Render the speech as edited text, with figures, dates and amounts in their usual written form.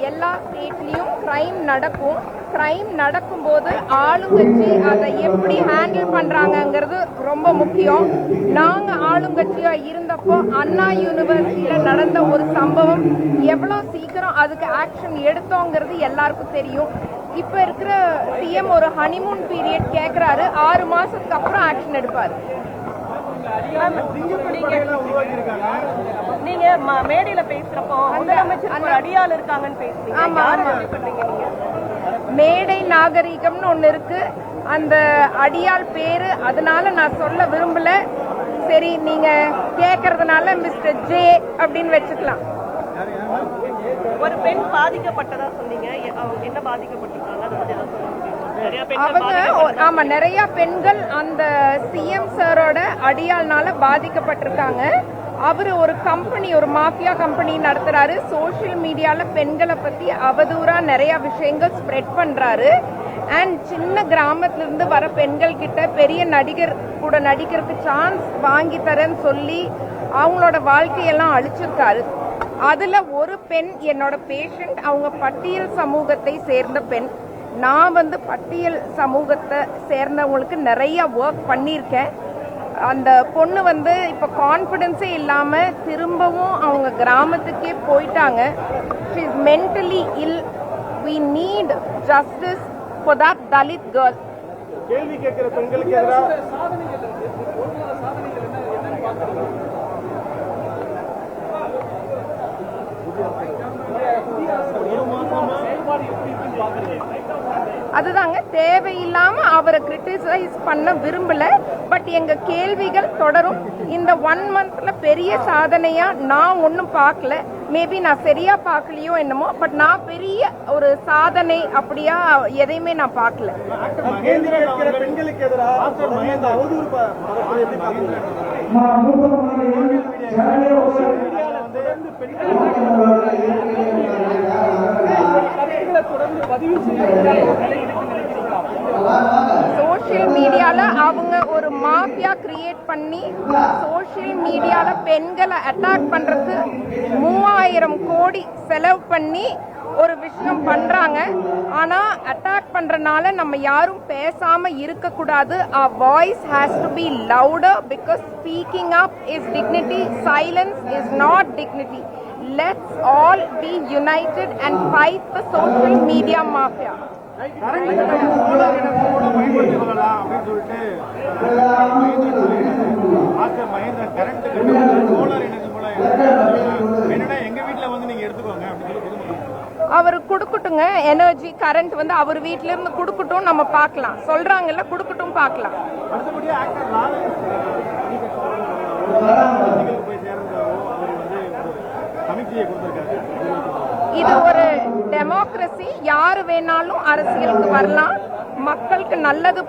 எல்லா ஸ்டேட்லயும் கிரைம் நடக்கும். கிரைம் நடக்கும்போது ஆளுங்கட்சி அதை எப்படி ஹேண்டில் பண்றாங்கங்கிறது ரொம்ப முக்கியம். நாங்க ஆளுங்கட்சியா இருந்தப்போ அண்ணா யூனிவர்சிட்டியில நடந்த ஒரு சம்பவம் எவ்வளவு சீக்கிரம் அதுக்கு ஆக்ஷன் எடுத்தோங்கிறது எல்லாருக்கும் தெரியும். இப்ப இருக்கிற சிஎம் ஒரு ஹனிமூன் பீரியட் கேக்குறாரு, 6 மாசத்துக்கு அப்புறம் ஆக்ஷன் எடுப்பாரு. நீங்க மேடையில பேசுறப்போ முதலமைச்சர் அடியாள் இருக்காங்கன்னு பேசுறீங்க. மேடை நாகரிகம்னு ஒண்ணு இருக்கு, அந்த அடியாள் பேரு, அதனால நான் சொல்ல விரும்பல. சரி, நீங்க கேக்குறதுனால மிஸ்டர் ஜே அப்படின்னு வச்சுக்கலாம். ஒரு பெண் பாதிக்கப்பட்டதா சொன்னீங்க, என்ன பாதிக்கப்பட்டிருக்காங்க? ஆமா, நிறைய பெண்கள் அந்த சிஎம் சாரோட அடியாள்னால பாதிக்கப்பட்டிருக்காங்க. அவரு ஒரு கம்பெனி, ஒரு மாஃபியா கம்பெனி நடத்துறாரு. சோசியல் மீடியால பெண்களை பத்தி அவதூறா நிறைய விஷயங்கள் ஸ்ப்ரெட் பண்றாரு. அண்ட் சின்ன கிராமத்துல இருந்து வர பெண்கள் கிட்ட பெரிய நடிகர் கூட நடிக்கிறதுக்கு சான்ஸ் வாங்கி தரேன்னு சொல்லி அவங்களோட வாழ்க்கையெல்லாம் அழிச்சிருக்காரு. அதுல ஒரு பெண் என்னோட பேஷண்ட். அவங்க பட்டியல் சமூகத்தை சேர்ந்த பெண். நான் பட்டியல் சமூகத்தை சேர்ந்தவங்களுக்கு நிறைய ஒர்க் பண்ணியிருக்கேன். அந்த பொண்ணு இப்ப கான்பிடன்ஸே இல்லாம திரும்பவும் அவங்க கிராமத்துக்கே போயிட்டாங்க. She is mentally will. we need justice for that Dalit girl. கேள்வி கேட்கிற பெண்களுக்கு எதிராக அதுதாங்க, தேவையில்லாம அவரை கிரிட்டிசைஸ் பண்ண விரும்பல. பட் எங்க கேள்விகள் தொடரும். இந்த 1 மந்த்ல பெரிய சாதனையா நான் ஒன்னும் பார்க்கல. மேபி நான் சரியா பார்க்கலையோ என்னமோ, பட் நான் பெரிய ஒரு சாதனை அப்படியா எதையுமே நான் பார்க்கல. பெண்களுக்கு எதிராக சோசியல் மீடியால அவங்க ஒரு மாஃபியா கிரியேட் பண்ணி சோசியல் மீடியால பெண்களை அட்டாக் பண்றதுக்கு 3000 கோடி செலவு பண்ணி ஒரு விஷயம் பண்றாங்க. ஆனா அட்டாக் பண்றனால நம்ம யாரும் பேசாம இருக்க கூடாது. our voice has to be louder because speaking up is dignity, silence is not dignity. Let's all be united and fight the social media mafia. அவரு குடுக்கட்டுங்க, எனர்ஜி கரண்ட் அவர் வீட்ல இருந்து குடுக்கட்டும், நம்ம பார்க்கலாம். சொல்றாங்கல்ல, குடுக்கட்டும், பார்க்கலாம். இது ஒரு டெமோக்ரஸி. யாரு வேணாலும் அரசியலுக்கு வரலாம். மக்களுக்கு நல்லது